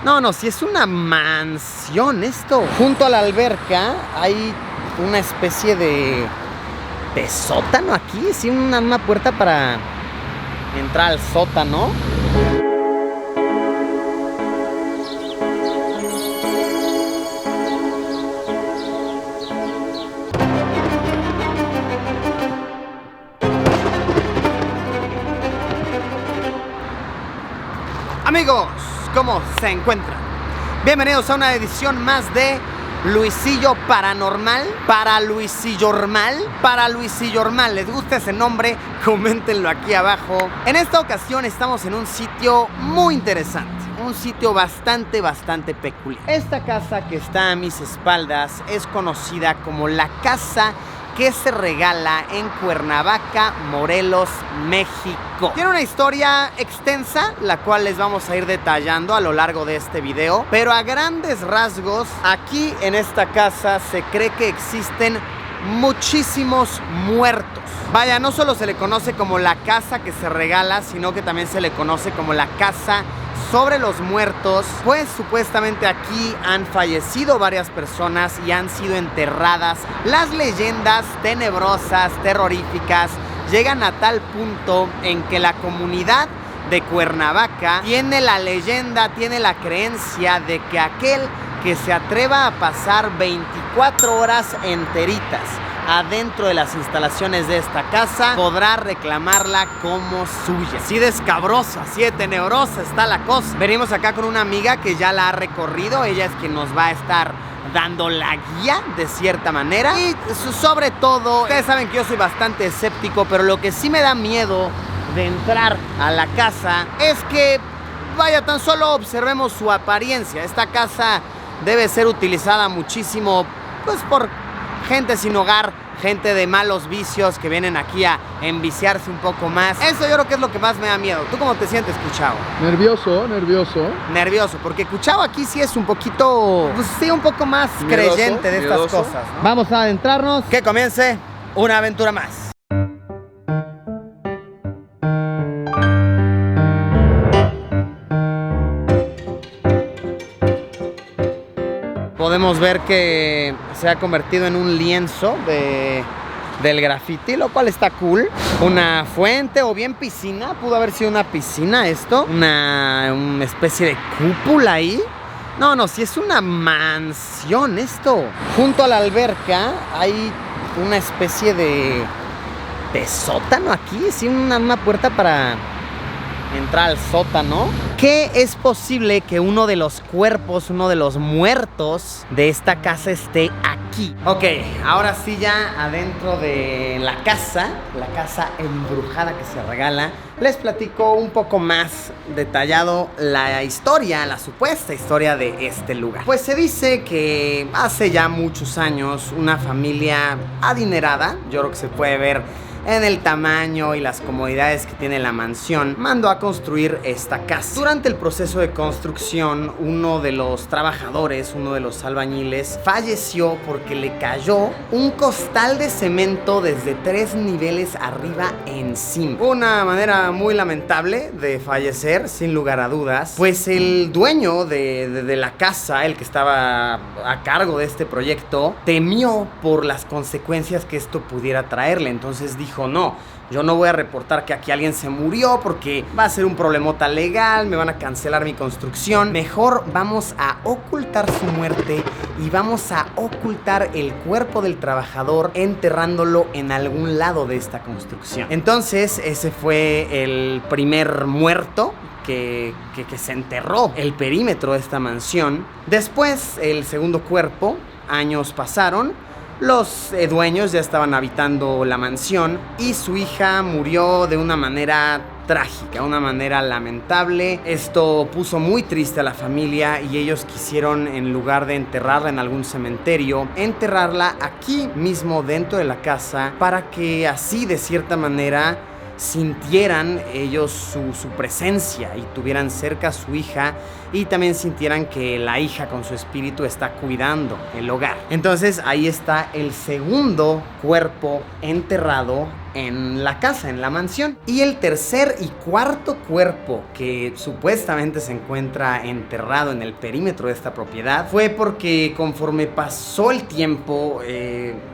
No, sí es una mansión esto. Junto a la alberca hay una especie de sótano aquí. Sí, una puerta para entrar al sótano. Amigos, ¿cómo se encuentran? Bienvenidos a una edición más de Luisillo Paranormal. Para Luisillo Ormal. ¿Les gusta ese nombre? Coméntenlo aquí abajo. En esta ocasión estamos en un sitio muy interesante. Un sitio bastante peculiar. Esta casa que está a mis espaldas es conocida como la casa que se regala en Cuernavaca, Morelos, México. Tiene una historia extensa, la cual les vamos a ir detallando a lo largo de este video, pero a grandes rasgos, aquí en esta casa se cree que existen muchísimos muertos. Vaya, no solo se le conoce como la casa que se regala, sino que también se le conoce como la casa sobre los muertos, pues supuestamente aquí han fallecido varias personas y han sido enterradas. Las leyendas tenebrosas, terroríficas, llegan a tal punto en que la comunidad de Cuernavaca tiene la leyenda, tiene la creencia de que aquel que se atreva a pasar 24 horas enteritas adentro de las instalaciones de esta casa podrá reclamarla como suya. Así de escabrosa, así de tenebrosa está la cosa. Venimos acá con una amiga que ya la ha recorrido. Ella es quien nos va a estar dando la guía de cierta manera. Y sobre todo, ustedes saben que yo soy bastante escéptico, pero lo que sí me da miedo de entrar a la casa es que, vaya, tan solo observemos su apariencia. Esta casa debe ser utilizada muchísimo, pues, por gente sin hogar, gente de malos vicios que vienen aquí a enviciarse un poco más. Eso yo creo que es lo que más me da miedo. ¿Tú cómo te sientes, Cuchao? Nervioso. Nervioso, porque Cuchao aquí sí es un poquito, pues sí, un poco más miedoso, creyente de estas cosas, ¿no? Vamos a adentrarnos. Que comience una aventura más. Podemos ver que se ha convertido en un lienzo del graffiti, lo cual está cool. Una fuente o bien piscina, pudo haber sido una piscina esto. Una especie de cúpula ahí. No, sí es una mansión esto. Junto a la alberca hay una especie de sótano aquí. Sí, una puerta para entrar al sótano. Que es posible que uno de los cuerpos, uno de los muertos de esta casa esté aquí. Ok, ahora sí, ya adentro de la casa embrujada que se regala, les platico un poco más detallado la historia, la supuesta historia de este lugar. Pues se dice que hace ya muchos años una familia adinerada, yo creo que se puede ver en el tamaño y las comodidades que tiene la mansión, mandó a construir esta casa. Durante el proceso de construcción, uno de los trabajadores, uno de los albañiles, falleció porque le cayó un costal de cemento desde 3 niveles arriba encima. Una manera muy lamentable de fallecer, sin lugar a dudas, pues el dueño de la casa, el que estaba a cargo de este proyecto, temió por las consecuencias que esto pudiera traerle. Entonces dijo: no, yo no voy a reportar que aquí alguien se murió porque va a ser un problemota legal, me van a cancelar mi construcción. Mejor vamos a ocultar su muerte y vamos a ocultar el cuerpo del trabajador enterrándolo en algún lado de esta construcción. Entonces ese fue el primer muerto que se enterró el perímetro de esta mansión. Después, el segundo cuerpo, años pasaron. Los dueños ya estaban habitando la mansión y su hija murió de una manera trágica, una manera lamentable. Esto puso muy triste a la familia y ellos quisieron, en lugar de enterrarla en algún cementerio, enterrarla aquí mismo dentro de la casa para que así, de cierta manera, sintieran ellos su presencia y tuvieran cerca a su hija y también sintieran que la hija con su espíritu está cuidando el hogar. Entonces ahí está el segundo cuerpo enterrado en la casa, en la mansión. Y el tercer y cuarto cuerpo que supuestamente se encuentra enterrado en el perímetro de esta propiedad fue porque conforme pasó el tiempo,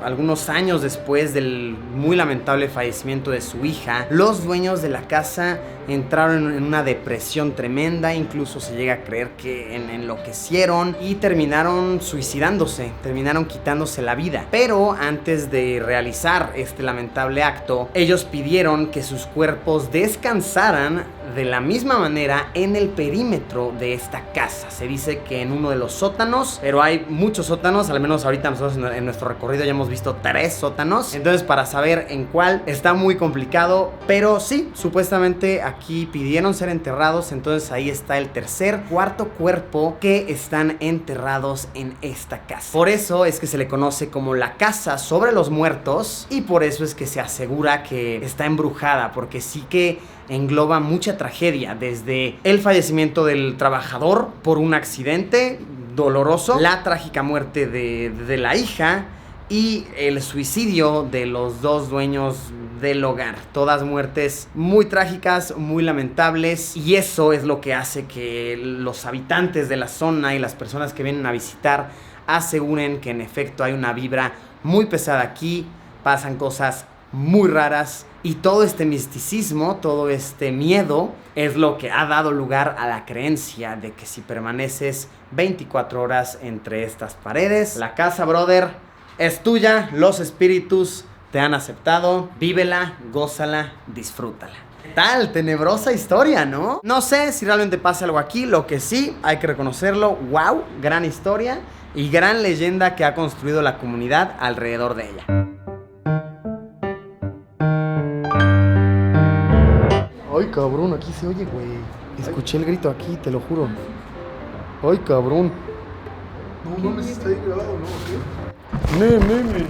algunos años después del muy lamentable fallecimiento de su hija, los dueños de la casa entraron en una depresión tremenda, incluso se llega a creer que enloquecieron y terminaron suicidándose, terminaron quitándose la vida. Pero antes de realizar este lamentable acto, ellos pidieron que sus cuerpos descansaran de la misma manera en el perímetro de esta casa. Se dice que en uno de los sótanos, pero hay muchos sótanos, al menos ahorita nosotros en nuestro recorrido ya hemos visto 3 sótanos. Entonces, para saber en cuál está muy complicado, pero sí, supuestamente aquí pidieron ser enterrados. Entonces ahí está el tercer, cuarto cuerpo que están enterrados en esta casa. Por eso es que se le conoce como la casa sobre los muertos, y por eso es que se asegura que está embrujada, porque sí que engloba mucha tragedia, desde el fallecimiento del trabajador por un accidente doloroso, la trágica muerte de la hija y el suicidio de los 2 dueños del hogar. Todas muertes muy trágicas, muy lamentables, y eso es lo que hace que los habitantes de la zona y las personas que vienen a visitar aseguren que en efecto hay una vibra muy pesada aquí, pasan cosas muy raras, y todo este misticismo, todo este miedo es lo que ha dado lugar a la creencia de que si permaneces 24 horas entre estas paredes, la casa, brother, es tuya, los espíritus te han aceptado, vívela, gózala, disfrútala. Tal tenebrosa historia, ¿no? No sé si realmente pasa algo aquí, lo que sí hay que reconocerlo, wow, gran historia y gran leyenda que ha construido la comunidad alrededor de ella. Ay, cabrón, aquí se oye, güey. Escuché el grito aquí, te lo juro. Ay, cabrón. No mames, está ahí grabado, ¿no? Nene.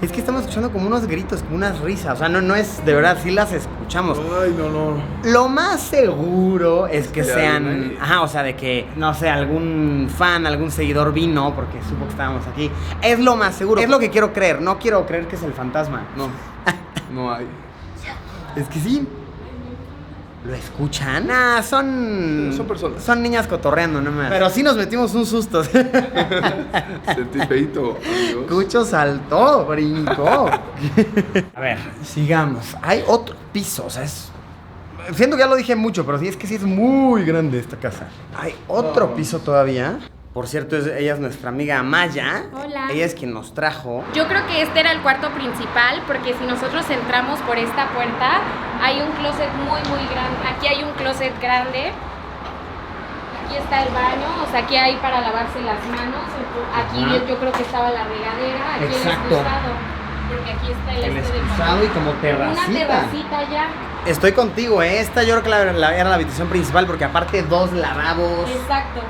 Es que estamos escuchando como unos gritos, como unas risas. O sea, no es de verdad, sí las escuchamos. Ay, no. Lo más seguro es que sean... alguien. Ajá, o sea, de que, no sé, algún fan, algún seguidor vino porque supo que estábamos aquí. Es lo más seguro. Es lo que quiero creer. No quiero creer que es el fantasma. No hay. Es que sí. ¿Lo escuchan? Nah, son personas. Son niñas cotorreando nomás. Pero sí nos metimos un susto. Sentí feito, amigos. Cucho saltó, brincó. A ver, sigamos. Hay otro piso, o sea, siento que ya lo dije mucho, pero sí es que sí es muy grande esta casa. Hay otro piso todavía. Por cierto, ella es nuestra amiga Amaya. Hola. Ella es quien nos trajo. Yo creo que este era el cuarto principal, porque si nosotros entramos por esta puerta, hay un closet muy grande. Aquí hay un closet grande. Aquí está el baño, o sea, aquí hay para lavarse las manos. Aquí yo creo que estaba la regadera. Aquí Exacto. el excusado, porque aquí está el del excusado baño. y como terracita. Una terracita ya. Estoy contigo, esta yo creo que era la habitación principal, porque aparte 2 lavabos. Exacto.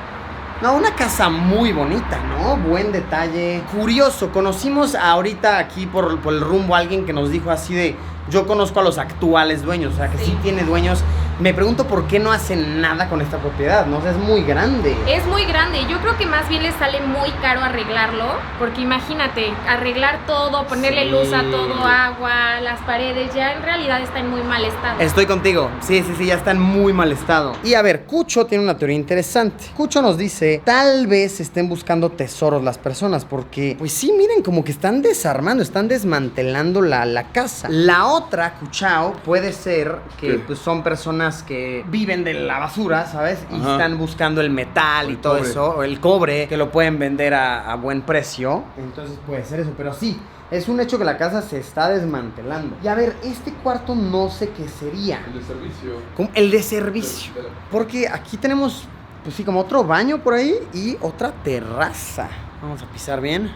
No, una casa muy bonita, ¿no? Buen detalle. Curioso, conocimos ahorita aquí por el rumbo a alguien que nos dijo así de... Yo conozco a los actuales dueños, o sea, que sí tiene dueños. Me pregunto por qué no hacen nada con esta propiedad, ¿no? O sea, es muy grande. Es muy grande. Yo creo que más bien les sale muy caro arreglarlo, porque imagínate, arreglar todo, ponerle luz a todo, agua, las paredes, ya en realidad está en muy mal estado. Estoy contigo. Sí, ya está en muy mal estado. Y a ver, Cucho tiene una teoría interesante. Cucho nos dice, tal vez estén buscando tesoros las personas, porque, pues sí, miren, como que están desarmando, están desmantelando la casa. La otra, Cuchao, puede ser que pues, son personas que viven de la basura, ¿sabes? Y están buscando el metal y todo eso, o el cobre, que lo pueden vender a buen precio. Entonces puede ser eso, pero sí, es un hecho que la casa se está desmantelando. Y a ver, este cuarto no sé qué sería. El de servicio. El de servicio. Porque aquí tenemos, pues sí, como otro baño por ahí y otra terraza. Vamos a pisar bien.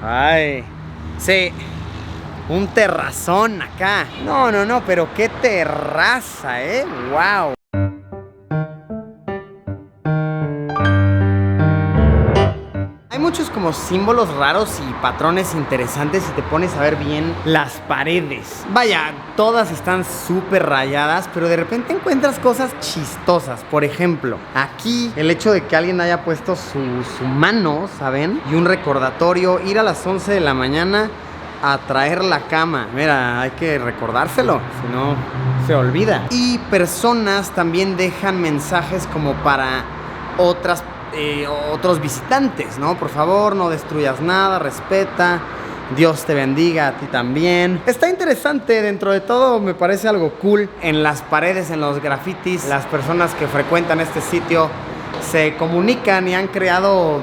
Ay, sí. Un terrazón acá. No, pero qué terraza, wow. muchos como símbolos raros y patrones interesantes si te pones a ver bien las paredes. Vaya, todas están súper rayadas, pero de repente encuentras cosas chistosas. Por ejemplo, aquí el hecho de que alguien haya puesto su mano, ¿saben? Y un recordatorio, ir a las 11 de la mañana a traer la cama. Mira, hay que recordárselo, si no se olvida. Y personas también dejan mensajes como para otros visitantes, ¿no? Por favor, no destruyas nada, respeta, Dios te bendiga a ti también. Está interesante, dentro de todo me parece algo cool. En las paredes, en los grafitis, las personas que frecuentan este sitio se comunican y han creado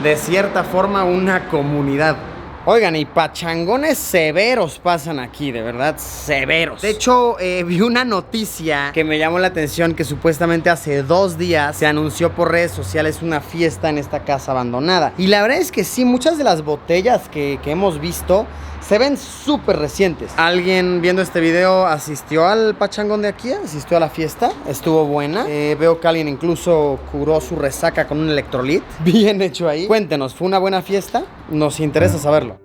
de cierta forma una comunidad. Oigan, y pachangones severos pasan aquí, de verdad, severos. De hecho, vi una noticia que me llamó la atención, que supuestamente hace 2 días se anunció por redes sociales una fiesta en esta casa abandonada. Y la verdad es que sí, muchas de las botellas que hemos visto se ven súper recientes. Alguien viendo este video asistió al pachangón de aquí, asistió a la fiesta, estuvo buena. Veo que alguien incluso curó su resaca con un electrolit. Bien hecho ahí. Cuéntenos, ¿fue una buena fiesta? Nos interesa saberlo.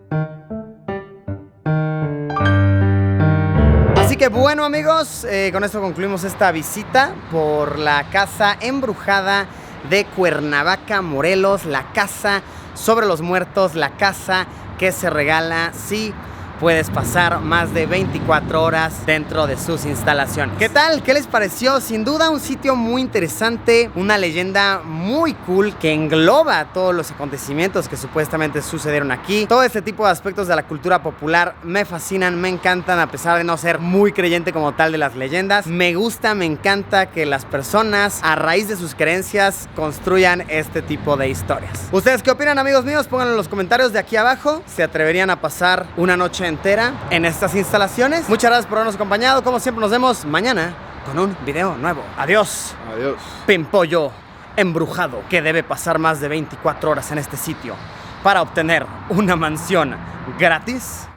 Así que bueno, amigos, con esto concluimos esta visita por la casa embrujada de Cuernavaca, Morelos. La casa sobre los muertos, la casa que se regala si puedes pasar más de 24 horas dentro de sus instalaciones. ¿Qué tal? ¿Qué les pareció? Sin duda un sitio muy interesante, una leyenda muy cool que engloba todos los acontecimientos que supuestamente sucedieron aquí. Todo este tipo de aspectos de la cultura popular me fascinan, me encantan, a pesar de no ser muy creyente como tal de las leyendas. Me gusta, me encanta que las personas a raíz de sus creencias construyan este tipo de historias. ¿Ustedes qué opinan, amigos míos? Pónganlo en los comentarios de aquí abajo. ¿Se atreverían a pasar una noche entera en estas instalaciones? Muchas gracias por habernos acompañado. Como siempre, nos vemos mañana con un video nuevo. Adiós. Adiós. Pimpollo embrujado que debe pasar más de 24 horas en este sitio para obtener una mansión gratis.